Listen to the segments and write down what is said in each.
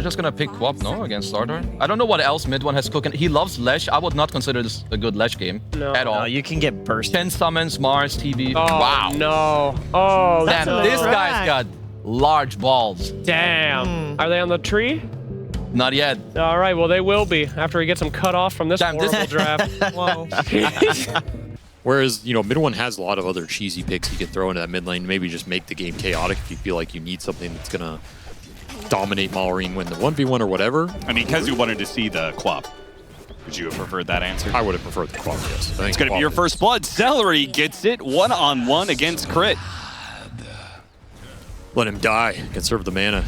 just gonna pick Quap, no? Against Starter? I don't know what else mid one has cooking. He loves Lesh. I would not consider this a good Lesh game at all. No, you can get burst. 10 summons, Mars, TV. Oh, wow. no. Oh, Damn, this guy's got large balls. Damn. Are they on the tree? Not yet. All right, well, they will be after he gets them cut off from this horrible draft. Whoa. Whereas, you know, mid one has a lot of other cheesy picks you can throw into that mid lane. Maybe just make the game chaotic if you feel like you need something that's going to dominate Malrine, win the 1v1 or whatever. I mean, because you wanted to see the Quap. Would you have preferred that answer? I would have preferred the Quap, yes. I think It's going to be your first blood. Celery gets it one-on-one against Crit. Let him die. Conserve the mana.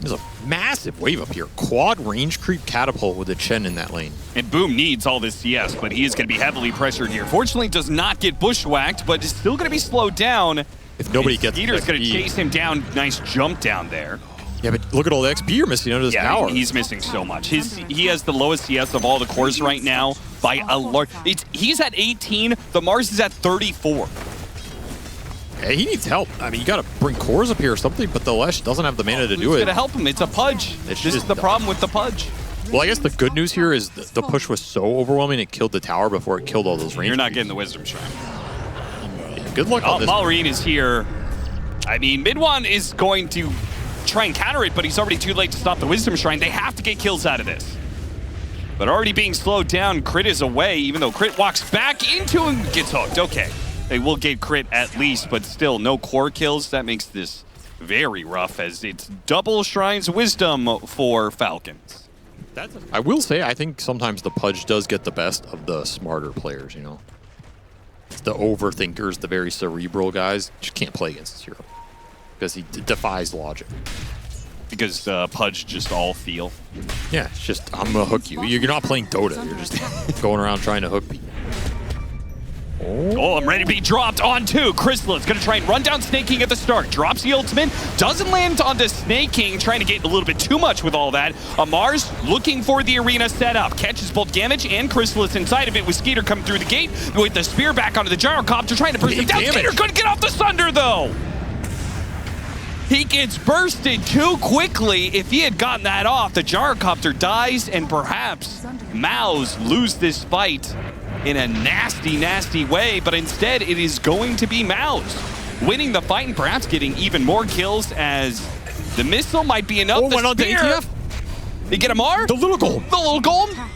There's a massive wave up here. Quad range creep catapult with a Chen in that lane. And Boom needs all this CS, but he is going to be heavily pressured here. Fortunately, does not get bushwhacked, but is still going to be slowed down. If nobody gets Skeeter's going to chase him down. Nice jump down there. Yeah, but look at all the XP you're missing under this tower. He's missing so much. He has the lowest CS of all the cores right now by a large. He's at 18. The Mars is at 34. Hey, he needs help. I mean, you got to bring cores up here or something, but the Lesh doesn't have the mana to do Who's it. going to help him? It's a Pudge. This is the problem with the Pudge. Well, I guess the good news here is the push was so overwhelming it killed the tower before it killed all those range. You're not getting the Wisdom Shrine. Yeah, good luck on this. Malrine is here. I mean, mid one is going to try and counter it, but he's already too late to stop the Wisdom Shrine. They have to get kills out of this. But already being slowed down, Crit is away, even though Crit walks back into him, gets hooked. Okay. They will get Crit at least, but still no core kills. That makes this very rough as it's double Shrine's Wisdom for Falcons. I will say, I think sometimes the Pudge does get the best of the smarter players, you know? It's the overthinkers, the very cerebral guys, just can't play against this hero. Because he defies logic. Because Pudge just all feel. Yeah, it's just, I'm going to hook you. You're not playing Dota. You're just going around trying to hook people. Oh, I'm ready to be dropped onto Chrysalids. Gonna try and run down Snake King at the start. Drops the ultimate. Doesn't land onto Snake King. Trying to get a little bit too much with all that. Mars looking for the arena setup. Catches both Damage and Chrysalids inside of it with Skeeter coming through the gate. With the spear back onto the Gyrocopter. Trying to burst him down. Skeeter couldn't get off the Sunder though. He gets bursted too quickly. If he had gotten that off, the Gyrocopter dies and perhaps MOUZ lose this fight in a nasty, nasty way, but instead it is going to be MOUZ winning the fight and perhaps getting even more kills as the missile might be enough. Went on to ATF. They get a Mar? The little golem. The little golem?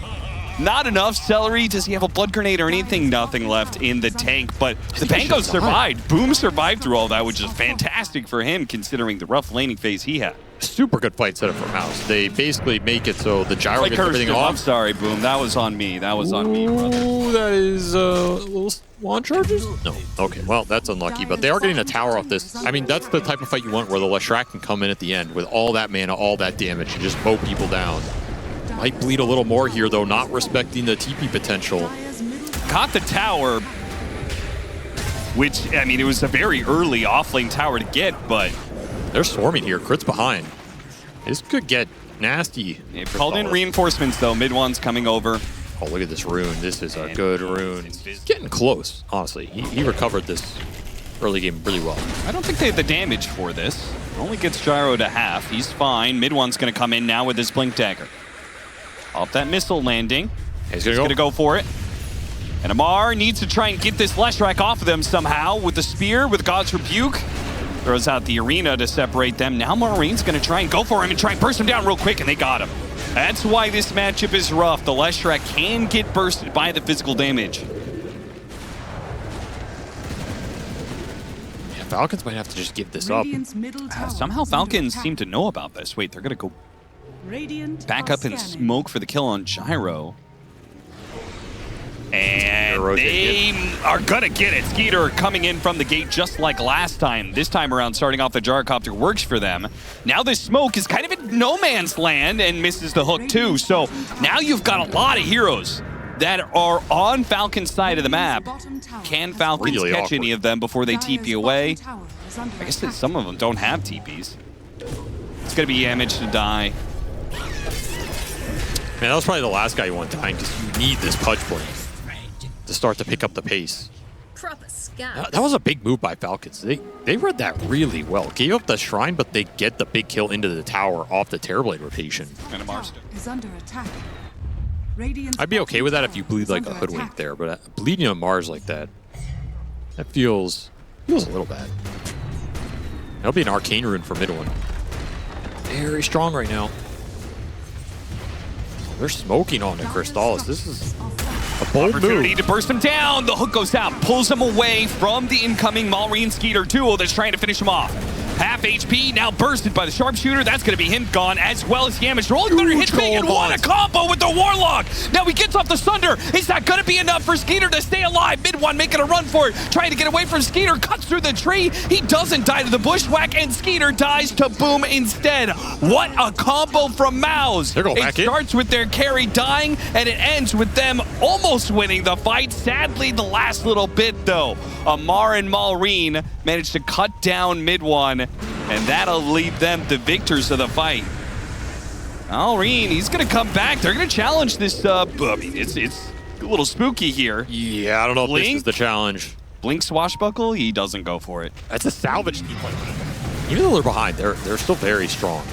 Not enough. Celery, does he have a blood grenade or anything? Nothing left in the tank, but the Pango survived. Boom survived through all that, which is fantastic for him considering the rough laning phase he had. Super good fight setup for MOUZ. They basically make it so the gyro gets everything off. I'm sorry, Boom. That was on me. That was on me, brother. Ooh, that is little launch charges? No. Okay, well, that's unlucky, but they are getting a tower off this. I mean, that's the type of fight you want where the Leshrac can come in at the end with all that mana, all that damage, and just mow people down. Might bleed a little more here, though, not respecting the TP potential. Caught the tower, which, I mean, it was a very early offlane tower to get, but they're swarming here. Crit's behind. This could get nasty. They've called in reinforcements, though. Mid one's coming over. Oh, look at this rune. This is a good rune. It's getting close, honestly. He recovered this early game really well. I don't think they have the damage for this. Only gets Gyro to half. He's fine. Mid one's going to come in now with his Blink Dagger. Off that missile landing. He's going to go for it. And Amar needs to try and get this Leshrac off of them somehow with the spear, with God's Rebuke. Throws out the arena to separate them. Now Marine's going to try and go for him and try and burst him down real quick, and they got him. That's why this matchup is rough. The Leshrac can get bursted by the physical damage. Yeah, Falcons might have to just give this up. Somehow Falcons seem to know about this. Wait, they're going to go back up and smoke for the kill on Gyro. And they are going to get it. Skeeter coming in from the gate just like last time. This time around, starting off the Gyrocopter works for them. Now this smoke is kind of in no man's land and misses the hook too. So now you've got a lot of heroes that are on Falcon's side of the map. Can Falcons catch any of them before they TP away? I guess that some of them don't have TPs. It's going to be Damage to die. Man, that was probably the last guy you want dying because you need this Pudge play to start to pick up the pace. That was a big move by Falcons. They read that really well. Gave up the shrine, but they get the big kill into the tower off the Terrorblade rotation. And a Mars is under attack. I'd be okay with that if you bleed like a hoodwink there, but bleeding a Mars like that, that feels a little bad. That'll be an arcane rune for mid one. Very strong right now. They're smoking on the Crystallis. This is a bold opportunity move. to burst him down. The hook goes out, pulls him away from the incoming Malrine Skeeter duo that's trying to finish him off. Half HP, now bursted by the sharpshooter. That's going to be him gone, as well as Yamish. Rolling Thunder hits big, and what a combo with the Warlock! Now he gets off the Sunder. Is that going to be enough for Skeeter to stay alive? Mid one making a run for it, trying to get away from Skeeter. Cuts through the tree. He doesn't die to the bushwhack, and Skeeter dies to Boom instead. What a combo from MOUZ! It starts with their carry dying, and it ends with them almost winning the fight. Sadly, the last little bit, though. Amar and Malrine managed to cut down mid one, and that'll leave them the victors of the fight. Malrine, he's going to come back. They're going to challenge this. I mean, it's a little spooky here. Yeah, I don't know if this is the challenge. Blink swashbuckle, he doesn't go for it. That's a salvage team. Even though they're behind, they're still very strong.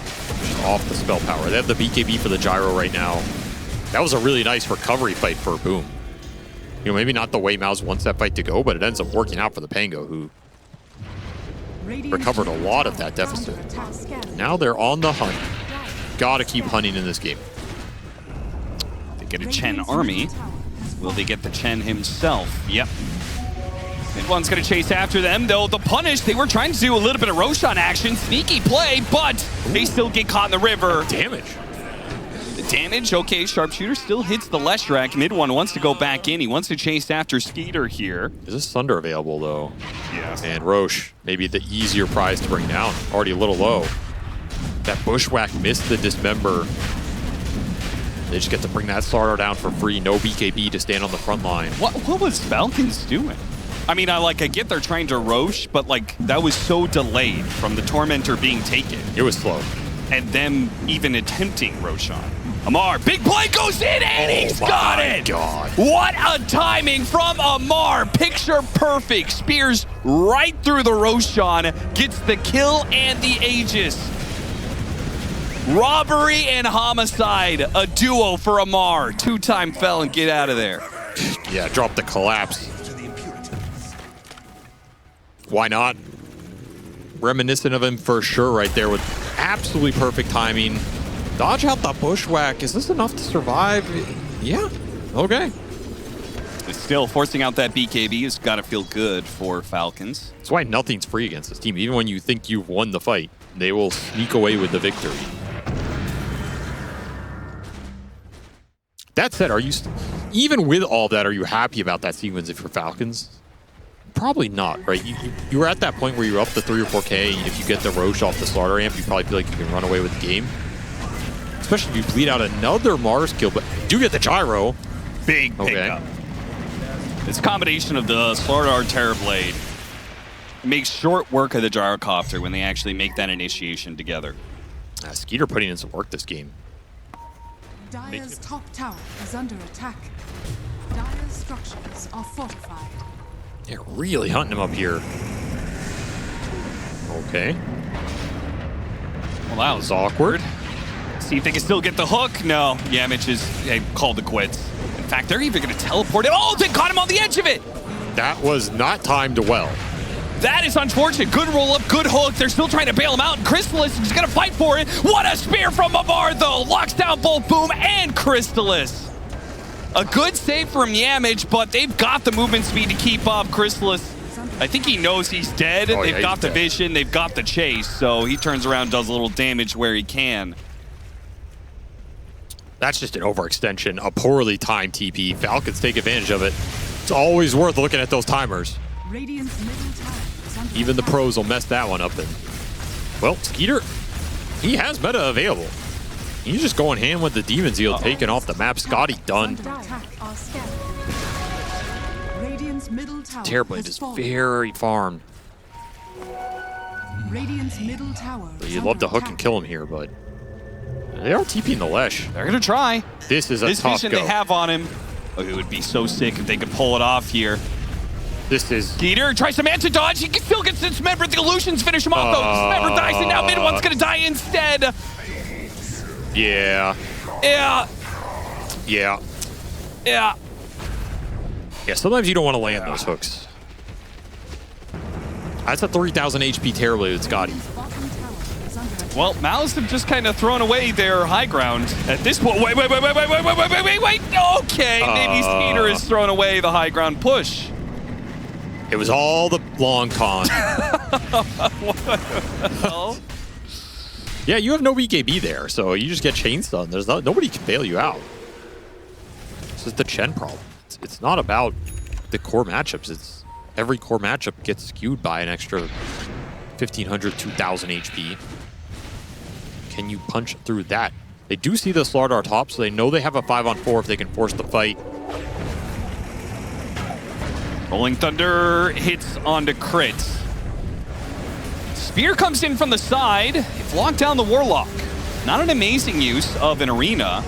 Off the spell power. They have the BKB for the gyro right now. That was a really nice recovery fight for Boom. You know, maybe not the way MOUZ wants that fight to go, but it ends up working out for the Pango, who recovered a lot of that deficit. Now they're on the hunt. Gotta keep hunting in this game. They get a Chen army. Will they get the Chen himself? Yep. Mid one's gonna chase after them, though the punish, they were trying to do a little bit of Roshan action, sneaky play, but they still get caught in the river. Damage. Damage, okay, sharpshooter still hits the Leshrac. Mid one wants to go back in. He wants to chase after Skeeter here. Is this Thunder available, though? Yes. And Roche, maybe the easier prize to bring down. Already a little low. That Bushwhack missed the Dismember. They just get to bring that Slardar down for free. No BKB to stand on the front line. What was Falcons doing? I mean, I get they're trying to Roche, but that was so delayed from the Tormentor being taken. It was slow. And them even attempting Roshan. Amar, big play goes in, and he's got it! God. What a timing from Amar. Picture perfect. Spears right through the Roshan. Gets the kill and the Aegis. Robbery and homicide. A duo for Amar. Two-time fell and get out of there. Yeah, drop the collapse. Why not? Reminiscent of him for sure right there with absolutely perfect timing. Dodge out the bushwhack. Is this enough to survive? Yeah. Okay. Still forcing out that BKB has got to feel good for Falcons. That's why nothing's free against this team. Even when you think you've won the fight, they will sneak away with the victory. That said, are you even with all that, are you happy about that sequence if you're Falcons? Probably not, right? You were at that point where you're up to 3 or 4K. If you get the Roche off the Slardar amp, you probably feel like you can run away with the game. Especially if you bleed out another Mars kill, but you do get the gyro. Big pickup. It's a combination of the Slardar Terrorblade. It makes short work of the gyrocopter when they actually make that initiation together. Skeeter putting in some work this game. Dire's top tower is under attack. Dire's structures are fortified. They're really hunting him up here. Okay. Well, that was awkward. See if they can still get the hook. No, Yamich is called it quits. In fact, they're even going to teleport it. Oh, they caught him on the edge of it. That was not timed well. That is unfortunate. Good roll up, good hook. They're still trying to bail him out, and Crystallis is going to fight for it. What a spear from Amar, though. Locks down both Boom and Crystallis. A good save from Yamich, but they've got the movement speed to keep up. Crystallis, I think he knows he's dead. Oh, yeah, they've got the vision, they've got the chase, so he turns around, does a little damage where he can. That's just an overextension, a poorly timed TP. Falcons take advantage of it. It's always worth looking at those timers. Even the pros will mess that one up. And well, Skeeter, he has meta available. He's just going hand with the Demon Zeal, taking off the map. Scotty done. Terrorblade is very farmed. You'd love to hook and kill him here, but they are TPing the Lesh. They're going to try. This is a tough vision go. they have on him. Oh, it would be so sick if they could pull it off here. This is... Skeeter tries to mantle dodge. He still gets dismembered. The illusions finish him off, though. Dismember dies, and now mid one's going to die instead. Yeah. Yeah. Yeah. Yeah. Yeah, sometimes you don't want to land those hooks. That's a 3,000 HP Terrorblade with Scotty. Well, MOUZ have just kind of thrown away their high ground at this point. Wait. Okay, maybe Skeeter has thrown away the high ground push. It was all the long con. Well, yeah, you have no BKB there, so you just get chain stun. There's nobody can bail you out. This is the Chen problem. It's not about the core matchups. It's every core matchup gets skewed by an extra 1,500, 2,000 HP. Can you punch through that? They do see the Slardar top, so they know they have a 5-on-4 if they can force the fight. Rolling Thunder hits onto crits. Spear comes in from the side. They've locked down the Warlock. Not an amazing use of an arena,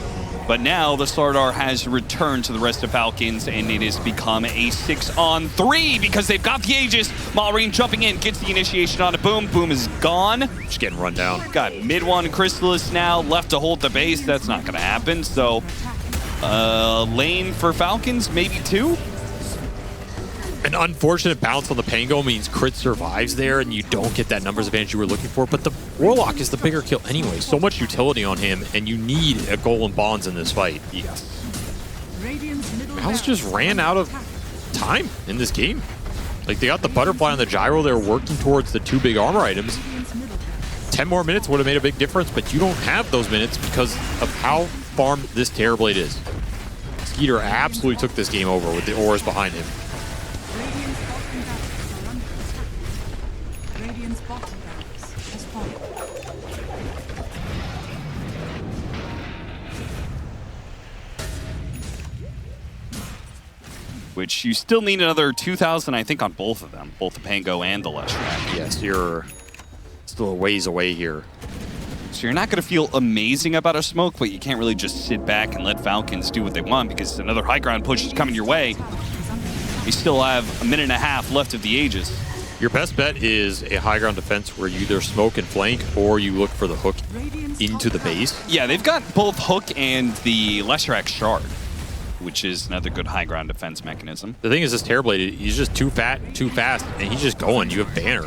but now the Slardar has returned to the rest of Falcons, and it has become a 6-on-3 because they've got the Aegis. Malrine jumping in, gets the initiation on a Boom. Boom is gone. Just getting run down. Got mid one Chrysalis now left to hold the base. That's not going to happen. So, lane for Falcons, maybe 2. An unfortunate bounce on the Pango means crit survives there, and you don't get that numbers advantage you were looking for. But the Warlock is the bigger kill anyway. So much utility on him, and you need a Golem Bonds in this fight. Yes. MOUZ just ran out of time in this game. Like, they got the Butterfly on the Gyro. They're working towards the 2 big armor items. 10 more minutes would have made a big difference, but you don't have those minutes because of how farmed this Terrorblade is. Skeeter absolutely took this game over with the auras behind him. Which you still need another 2,000, I think, on both of them, both the Pango and the Leshrac. Yes, you're still a ways away here. So you're not going to feel amazing about a smoke, but you can't really just sit back and let Falcons do what they want because another high ground push is coming your way. You still have a minute and a half left of the Aegis. Your best bet is a high ground defense where you either smoke and flank or you look for the hook into the base. Yeah, they've got both Hook and the Leshrac Shard, which is another good high ground defense mechanism. The thing is, this Terrorblade, he's just too fat, too fast, and he's just going. You have Banner.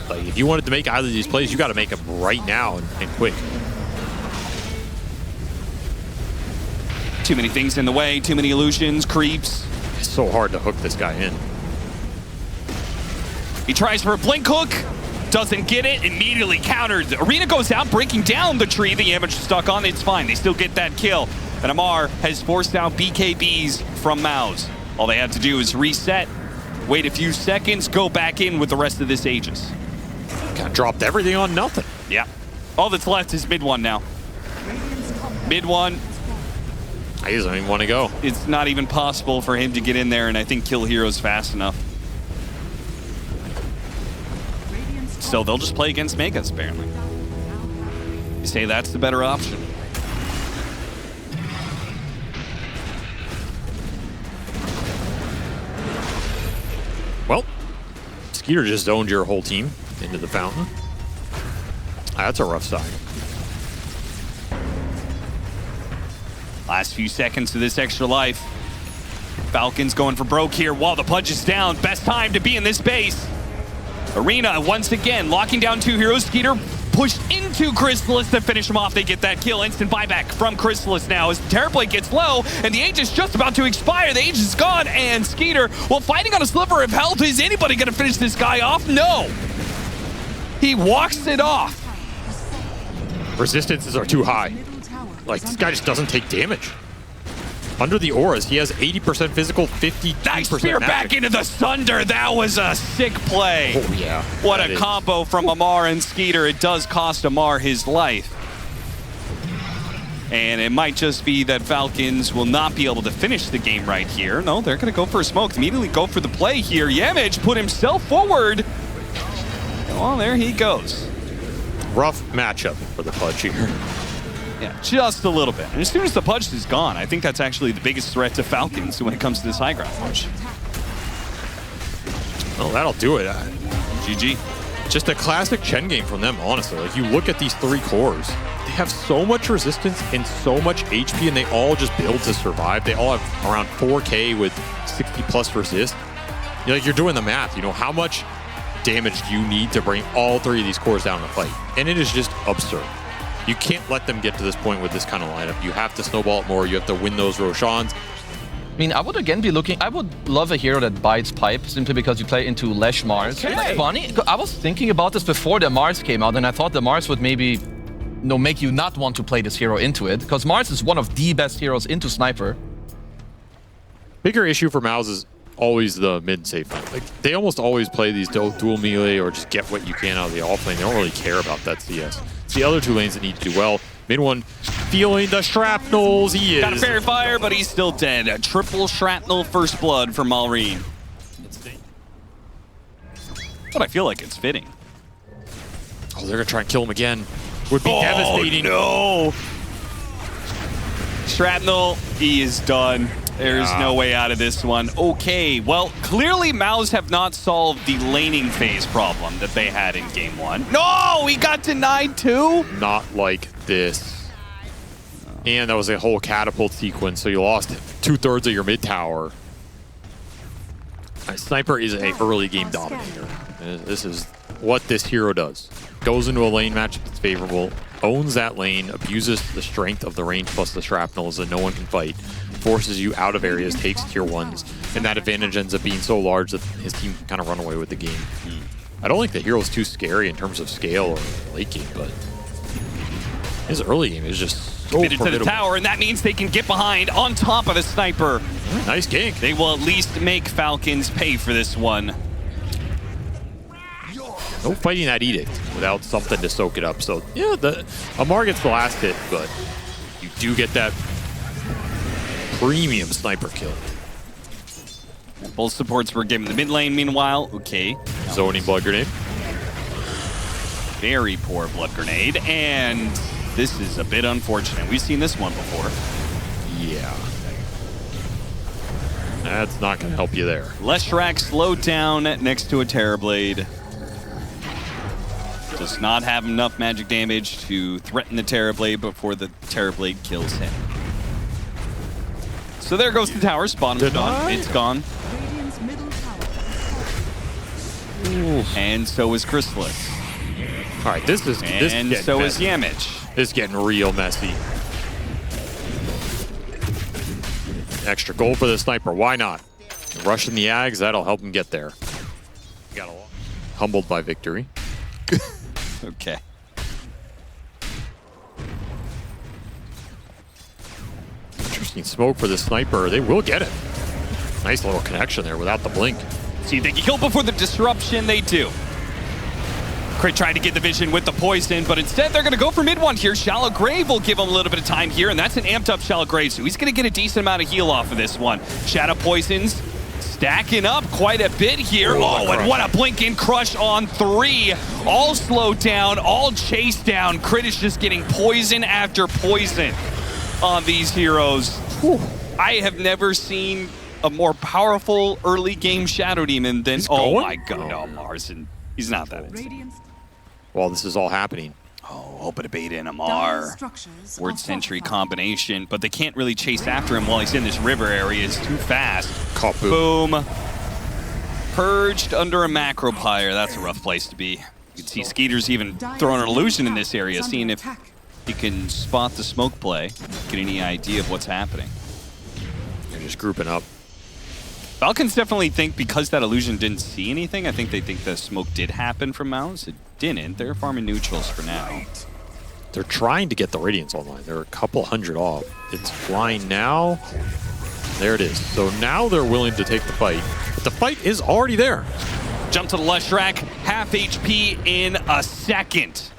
Like, if you wanted to make either of these plays, you got to make them right now and quick. Too many things in the way, too many illusions, creeps. It's so hard to hook this guy in. He tries for a blink hook, doesn't get it, immediately countered. The Arena goes out, breaking down the tree the Amateur stuck on. It's fine, they still get that kill. And Amar has forced out BKBs from MOUZ. All they have to do is reset, wait a few seconds, go back in with the rest of this Aegis. Kind of dropped everything on nothing. Yeah. All that's left is mid one now. Mid one. He doesn't even want to go. It's not even possible for him to get in there and I think kill heroes fast enough. So they'll just play against Megas, apparently. You say that's the better option. Well, Skeeter just zoned your whole team into the fountain. That's a rough sign. Last few seconds of this extra life. Falcons going for broke here while the punch is down. Best time to be in this base. Arena once again locking down 2 heroes. Skeeter pushed into Chrysalis to finish him off. They get that kill. Instant buyback from Chrysalis now as Terrorblade gets low and the Aegis just about to expire. The Aegis is gone and Skeeter, well, fighting on a sliver of health. Is anybody going to finish this guy off? No. He walks it off. Resistances are too high. Like, this guy just doesn't take damage. Under the auras, he has 80% physical, 50% Nice spear magic. back into the Thunder. That was a sick play. Oh, yeah. What a combo from Amar and Skeeter. It does cost Amar his life. And it might just be that Falcons will not be able to finish the game right here. No, they're going to go for a smoke. Immediately go for the play here. Yamage put himself forward. Well, there he goes. Rough matchup for the Pudge here. Yeah, just a little bit. And as soon as the Pudge is gone, I think that's actually the biggest threat to Falcons when it comes to this high ground push. Well, that'll do it. GG. Just a classic Chen game from them, honestly. Like, you look at these 3 cores, they have so much resistance and so much HP, and they all just build to survive. They all have around 4K with 60+ resist. You're doing the math. How much damage do you need to bring all 3 of these cores down in a fight? And it is just absurd. You can't let them get to this point with this kind of lineup. You have to snowball it more. You have to win those Roshans. I mean, I would again be looking. I would love a hero that bites pipe simply because you play into Lesh Mars. Okay. It's funny. I was thinking about this before the Mars came out, and I thought the Mars would maybe make you not want to play this hero into it, because Mars is one of the best heroes into Sniper. Bigger issue for MOUZ is always the mid safe lane. Like, they almost always play these dual melee or just get what you can out of the off lane. They don't really care about that CS. It's the other 2 lanes that need to do well. Mid one feeling the shrapnels. He is. Got a fair fire, but he's still dead. A triple shrapnel first blood for Malrine. But I feel like it's fitting. Oh, they're gonna try and kill him again. Would be devastating. No! Shrapnel, he is done. There's no way out of this one. Okay, well, clearly MOUZ have not solved the laning phase problem that they had in game 1. No, he got denied too? Not like this. And that was a whole catapult sequence, so you lost 2/3 of your mid tower. Sniper is an early game dominator. This is what this hero does. Goes into a lane match that's favorable, owns that lane, abuses the strength of the range plus the shrapnels that no one can fight, forces you out of areas, takes tier 1s, and that advantage ends up being so large that his team can kind of run away with the game. I don't think the hero's too scary in terms of scale or late game, but his early game is just so Committed to the formidable. tower, and that means they can get behind on top of the Sniper. Nice gank. They will at least make Falcons pay for this one. No fighting that edict without something to soak it up. So yeah, Amar gets the last hit, but you do get that premium sniper kill. Both supports were given the mid lane meanwhile. Okay. Zoning blood grenade. Very poor blood grenade, and this is a bit unfortunate. We've seen this one before. Yeah. That's not going to help you there. Leshrac slowed down next to a Terrorblade. Does not have enough magic damage to threaten the Terrorblade before the Terrorblade kills him. So there goes the tower. Bottom's gone. Mid's gone. Radiant's middle tower. And so is Chrysalis. All right, this is And so is messy. Yamich. This is getting real messy. Extra gold for the sniper. Why not? Rushing the Ags, that'll help him get there. Got a lot. Humbled by victory. Okay. Interesting smoke for the sniper. They will get it. Nice little connection there without the blink. See if they can kill before the disruption. They do. Crit tried to get the vision with the poison, but instead they're going to go for mid one here. Shallow Grave will give him a little bit of time here, and that's an amped up Shallow Grave, so he's going to get a decent amount of heal off of this one. Shadow Poisons stacking up quite a bit here. Oh, and what a blinking crush on 3. All slowed down, all chased down. Crit is just getting poison after poison on these heroes. Whew. I have never seen a more powerful early game Shadow Demon than, oh my god, no, Mars, and he's not that insane. Radiant's While this is all happening. Oh, open a beta in Amar. structures Word are Sentry fortified. combination, but they can't really chase after him while he's in this river area. It's too fast. Kapu. Boom. Purged under a macro pyre. That's a rough place to be. You can see Skeeter's even throwing an illusion in this area, seeing if he can spot the smoke play, get any idea of what's happening. They're just grouping up. Falcons definitely think because that illusion didn't see anything, I think they think the smoke did happen from MOUZ. It didn't. They're farming neutrals for now. They're trying to get the Radiance online. They're a couple hundred off. It's flying now. There it is. So now they're willing to take the fight. But the fight is already there. Jump to the Leshrac, half HP in a second.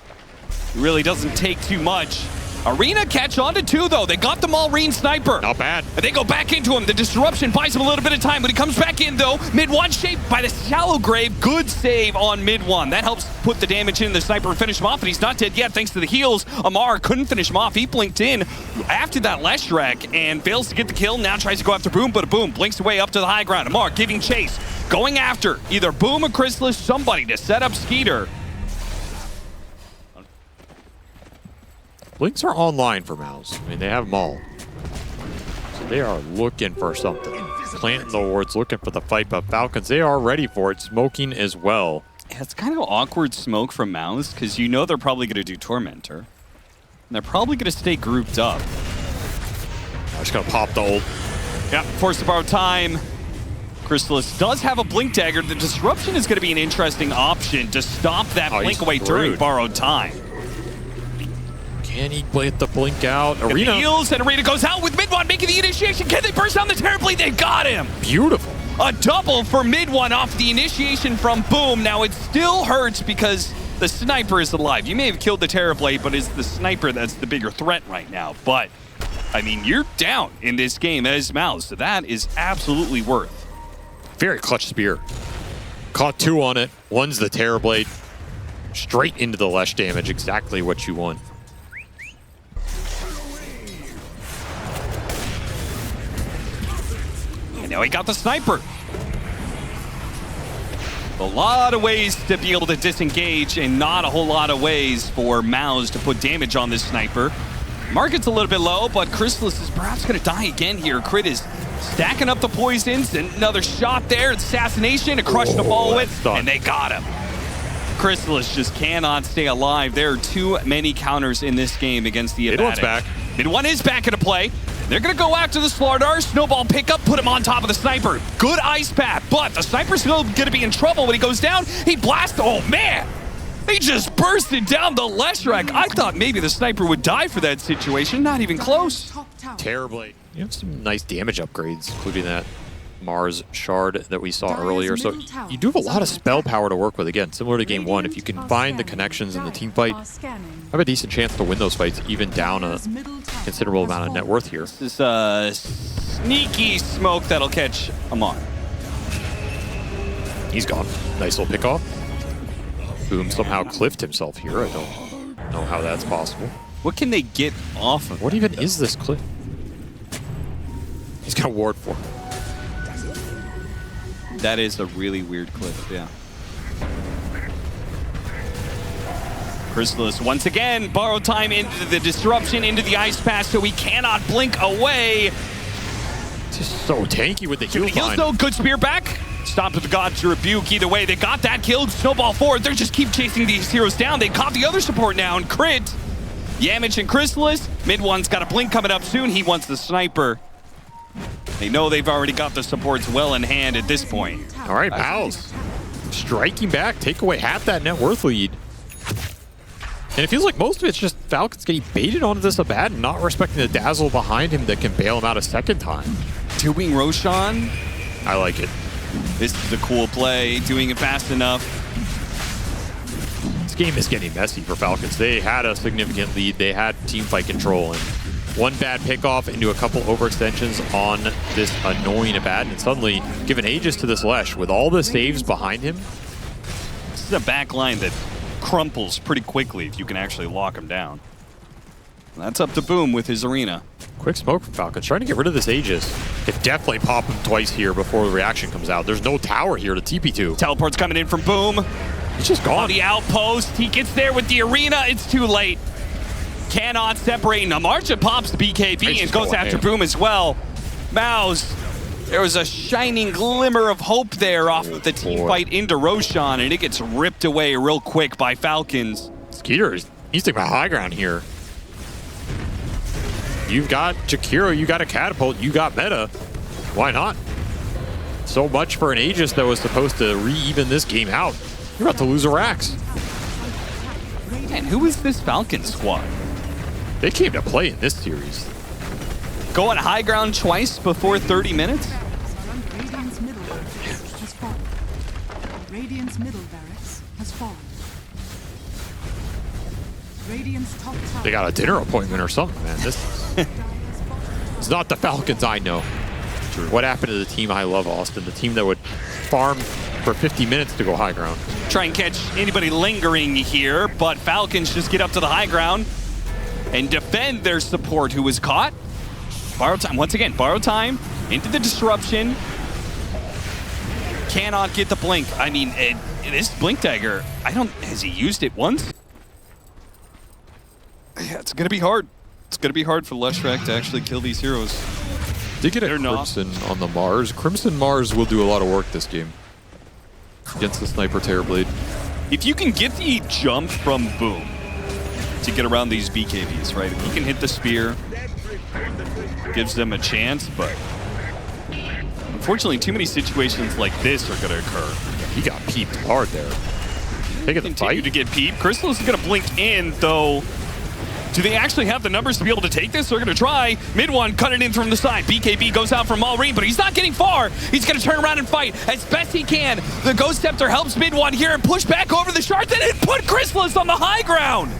Really doesn't take too much. Arena catch on to 2, though. They got the Malrine sniper. Not bad. And they go back into him. The disruption buys him a little bit of time. When he comes back in, though, mid one shaped by the Shallow Grave. Good save on mid one. That helps put the damage in the sniper and finish him off. And he's not dead yet thanks to the heals. Amar couldn't finish him off. He blinked in after that Leshrac and fails to get the kill. Now tries to go after Boom, but Boom blinks away up to the high ground. Amar giving chase. going after either Boom or Chrysalis, somebody to set up Skeeter. Blinks are online for MOUZ. I mean, they have them all. So they are looking for something. Planting the wards, looking for the fight, but Falcons, they are ready for it. Smoking as well. Yeah, it's kind of awkward smoke from MOUZ because you know they're probably going to do Tormentor. And they're probably going to stay grouped up. I'm just going to pop the ult. Yeah, forced to borrow time. Chrysalis does have a Blink Dagger. The Disruption is going to be an interesting option to stop that Blink away during borrowed time. Can he blade the Blink out? Arena. And heals, and Arena goes out with Mid-One making the initiation. Can they burst down the Terrorblade? They got him! Beautiful. A double for Mid-One off the initiation from Boom. Now it still hurts because the Sniper is alive. You may have killed the Terrorblade, but it's the Sniper that's the bigger threat right now. But, I mean, you're down in this game as MOUZ, so that is absolutely worth. Very clutch spear. Caught 2 on it. One's the Terrorblade. Straight into the Lesh damage. Exactly what you want. And now he got the Sniper. A lot of ways to be able to disengage and not a whole lot of ways for MOUZ to put damage on this Sniper. Market's a little bit low, but Chrysalis is perhaps going to die again here. Crit is stacking up the poisons, and another shot there. Assassination, a crush to follow it, and they got him. Chrysalis just cannot stay alive. There are too many counters in this game against the Mid-One's back. Mid-One is back into play. They're going to go after the Slardar. Snowball pickup, put him on top of the Sniper. Good ice path, but the Sniper's still going to be in trouble when he goes down. He blasts. Oh, man. He just bursted down the Leshrac. I thought maybe the Sniper would die for that situation. Not even close. Terrorblade. You have some nice damage upgrades, including that Mars shard that we saw earlier. So you do have a lot of spell power to work with. Again, similar to game 1, if you can find the connections in the team fight, have a decent chance to win those fights, even down a considerable amount of net worth here. This is a sneaky smoke that'll catch Amar. He's gone. Nice little pickoff. Boom somehow cliffed himself here. I don't know how that's possible. What can they get off of? What even is this cliff? He's got a ward for him. That is a really weird cliff, yeah. Chrysalis once again, borrow time into the disruption, into the ice pass, so he cannot blink away. Just so tanky with the heal Heals though, good spear back. Stopped with the God's Rebuke. Either way, they got that kill. Snowball forward. They just keep chasing these heroes down. They caught the other support now, and Crit. Yamich and Chrysalis. Mid-One's got a blink coming up soon. He wants the Sniper. They know they've already got the supports well in hand at this point. All right, MOUZ. Striking back, take away half that net worth lead. And it feels like most of it's just Falcons getting baited onto this Abad and not respecting the Dazzle behind him that can bail him out a second time. Doing Roshan. I like it. This is a cool play, doing it fast enough. This game is getting messy for Falcons. They had a significant lead. They had team fight control, and one bad pickoff into a couple overextensions on this annoying Abad, and suddenly given Aegis to this Lesh with all the saves behind him. This is a back line that crumples pretty quickly if you can actually lock him down. That's up to Boom with his Arena. Quick smoke from Falcons, trying to get rid of this Aegis. Could definitely pop him twice here before the reaction comes out. There's no tower here to TP to. Teleport's coming in from Boom. He's just gone. On the outpost, he gets there with the Arena. It's too late. Cannot separate. Namarcha pops the BKB and goes after Boom as well. MOUZ, there was a shining glimmer of hope there off of the team fight into Roshan, and it gets ripped away real quick by Falcons. Skeeter, he's taking my high ground here. You've got Jakiro, you got a Catapult, you got Meta. Why not? So much for an Aegis that was supposed to re-even this game out. You're about to lose a Rax. And who is this Falcon squad? They came to play in this series. Going high ground twice before 30 minutes? Radiant's middle barracks has fallen. Radiant's middle barracks has fallen. Radiant's top tower. They got a dinner appointment or something, man. This is not the Falcons I know. What happened to the team I love, Austin? The team that would farm for 50 minutes to go high ground. Try and catch anybody lingering here, but Falcons just get up to the high ground and defend their support who was caught. Borrow time, once again, borrow time into the disruption. cannot get the blink. I mean, this blink dagger, has he used it once? Yeah, it's going to be hard. It's going to be hard for Leshrac to actually kill these heroes. Did get a Crimson on the Mars. Crimson Mars will do a lot of work this game against the Sniper Terrorblade. If you can get the jump from Boom to get around these BKBs, right? If you can hit the spear, gives them a chance, but unfortunately, too many situations like this are going to occur. He got peeped hard there. They get the Continue fight to get peeped. Crystal is going to blink in, though. Do they actually have the numbers to be able to take this? They're going to try. Mid one, cut it in from the side. BKB goes out from Malrine, but he's not getting far. He's going to turn around and fight as best he can. The Ghost Scepter helps Mid one here and push back over the shards and it put Chrysalis on the high ground.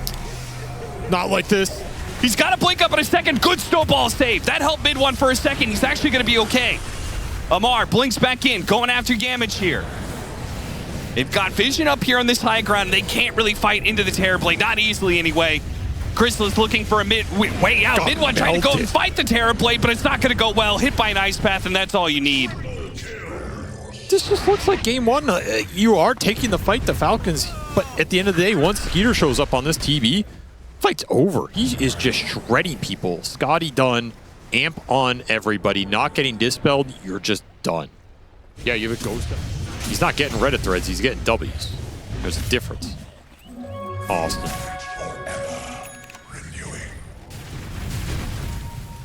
Not like this. He's got to blink up in a second. Good snowball save. That helped Mid one for a second. He's actually going to be okay. Amar blinks back in, going after damage here. They've got vision up here on this high ground. They can't really fight into the Terrorblade, not easily anyway. Crystal is looking for a way out. Mid one trying to go and fight the Terrorblade, but it's not going to go well. Hit by an Ice Path, and that's all you need. This just looks like game one. You are taking the fight to Falcons, but at the end of the day, once Skeeter shows up on this TB, fight's over. He is just shredding people. Scotty done. Amp on everybody. Not getting dispelled. You're just done. Yeah, you have a Ghost. He's not getting Reddit threads. He's getting W's. There's a difference. Awesome.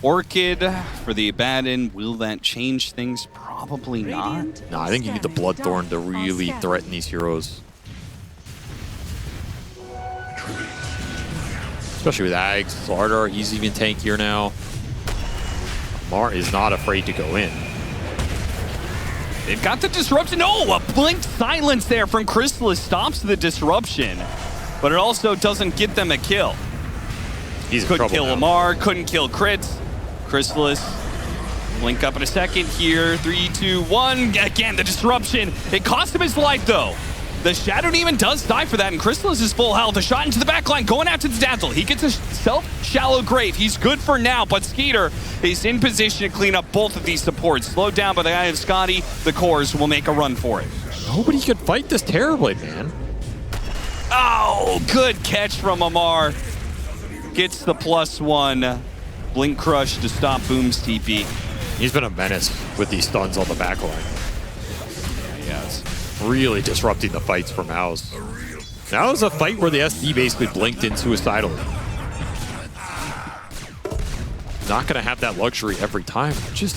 Orchid for the Abaddon. Will that change things? Probably not. No, I think you need the Bloodthorn to really threaten these heroes. Especially with Ags, Slardar, he's even tankier now. Mar is not afraid to go in. They've got the disruption. Oh, a blink silence there from Chrysalis stops the disruption, but it also doesn't get them a kill. He's couldn't in trouble kill now. Lamar, couldn't kill Crits. Chrysalis, blink up in a second here. 3, 2, 1. Again, the disruption. It cost him his life, though. The Shadow Demon does die for that, and Chrysalis is full health. A shot into the back line, going after the Dazzle. He gets a self-shallow grave. He's good for now, but Skeeter is in position to clean up both of these supports. Slowed down by the eye of Scotty, the cores will make a run for it. Nobody could fight this Terrorblade, man. Oh, good catch from Amar. Gets the +1. Blink Crush to stop Boom's TP. He's been a menace with these stuns on the back line. Yes. Really disrupting the fights for MOUZ. That was a fight where the SD basically blinked in suicidally. Not going to have that luxury every time. Just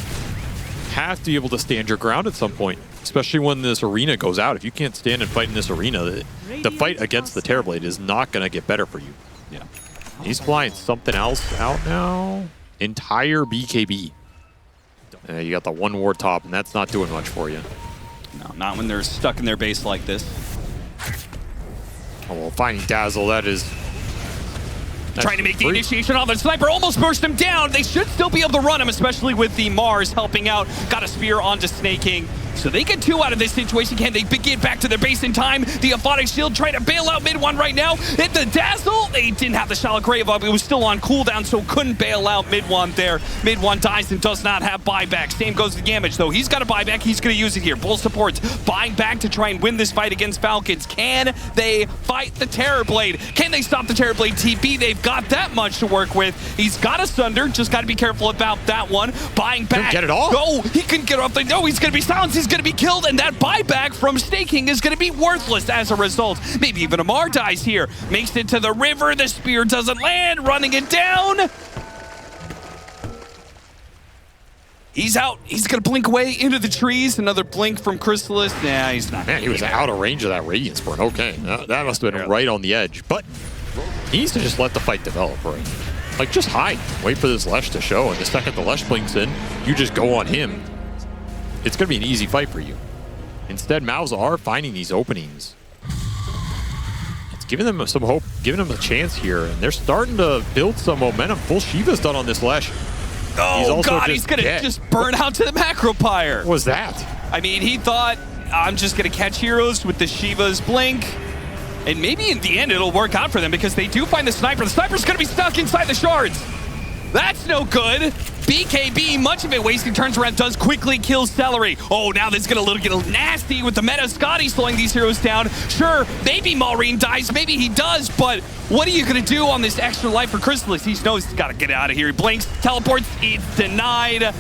have to be able to stand your ground at some point, especially when this arena goes out. If you can't stand and fight in this arena, the fight against the Terrorblade is not going to get better for you. Yeah. He's flying something else out now. Entire BKB. You got the one ward top, and that's not doing much for you. No, not when they're stuck in their base like this. Oh, well, finding Dazzle, that's Trying to make the initiation on the Sniper, almost burst him down. They should still be able to run him, especially with the Mars helping out. Got a spear onto Snake King. So they get 2 out of this situation. Can they get back to their base in time? The Aphotic Shield trying to bail out Mid one right now. Hit the Dazzle. They didn't have the Shallow Grave up. It was still on cooldown, so couldn't bail out Mid one there. Mid one dies and does not have buyback. Same goes to Damage, though. He's got a buyback. He's going to use it here. Bull supports buying back to try and win this fight against Falcons. Can they fight the Terrorblade? Can they stop the Terrorblade TP? They've got that much to work with. He's got a Sunder. Just got to be careful about that one. Buying back. Get it off. Oh, he couldn't get off. No, he's going to be silenced. He's going to be killed, and that buyback from Snake King is going to be worthless as a result. Maybe even Amar dies here. Makes it to the river. The spear doesn't land. Running it down. He's out. He's going to blink away into the trees. Another blink from Chrysalis. Nah, he's not. Man, he was out of range of that Radiance Burn. Okay, that must have been right on the edge. But he needs to just let the fight develop, right? Like, just hide. Wait for this Lesh to show. And the second the Lesh blinks in, you just go on him. It's going to be an easy fight for you. Instead, MOUZ are finding these openings. It's giving them some hope, giving them a chance here, and they're starting to build some momentum. Full Shiva's done on this Lesh. Oh, God, he's going to just burn out to the Macro Pyre. What was that? I mean, he thought, I'm just going to catch heroes with the Shiva's blink. And maybe in the end, it'll work out for them because they do find the Sniper. The Sniper's going to be stuck inside the shards. That's no good. BKB, much of it wasting, turns around, does quickly kill Celery. Oh, now this is going to get a little nasty with the meta. Scotty slowing these heroes down. Sure, maybe Maureen dies, maybe he does, but what are you going to do on this extra life for Chrysalis? He knows he's got to get out of here. He blinks, teleports, it's denied.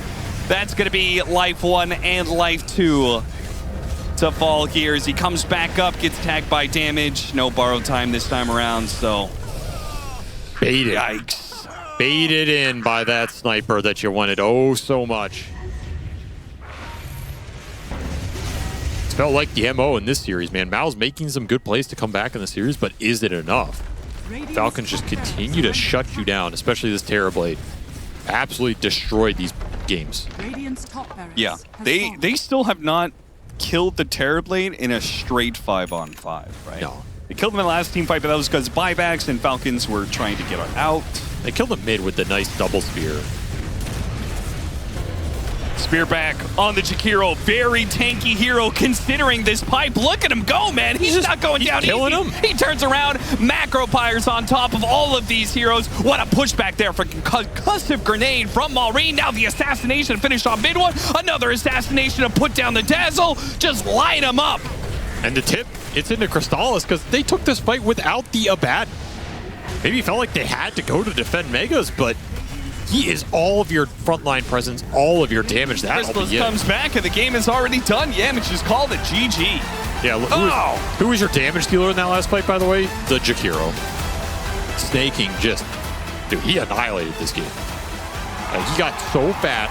That's going to be life 1 and life 2 to fall here as he comes back up, gets tagged by damage. No borrow time this time around, so... Baited. Yikes. Baited in by that sniper that you wanted oh so much. It's felt like the MO in this series, man. MOUZ making some good plays to come back in the series, but is it enough? Falcons just continue to shut you down, especially this Terrorblade. Absolutely destroyed these games. Yeah, they still have not killed the Terrorblade in a straight 5-on-5, right? No. They killed them in the last team fight, but that was because buybacks and Falcons were trying to get out. They killed him mid with the nice double spear. Spear back on the Jakiro. Very tanky hero considering this pipe. Look at him go, man. He's not going down killing easy. him. He turns around. Macro Pyres on top of all of these heroes. What a pushback there for concussive grenade from Maureen. Now the assassination finished on mid one. Another assassination to put down the Dazzle. Just light him up. And the tip, it's into Crystallis because they took this fight without the Abat. Maybe felt like they had to go to defend Megas, but he is all of your frontline presence, all of your damage. That'll be it. Comes back and the game is already done. Yamich just called it GG. Yeah, who was your damage dealer in that last fight, by the way? The Jakiro. Snaking just, dude, he annihilated this game. He got so fat,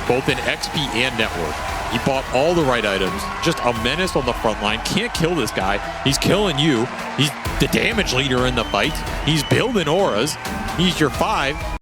both in XP and network. He bought all the right items, just a menace on the front line. Can't kill this guy. He's killing you. He's the damage leader in the fight. He's building auras. He's your 5.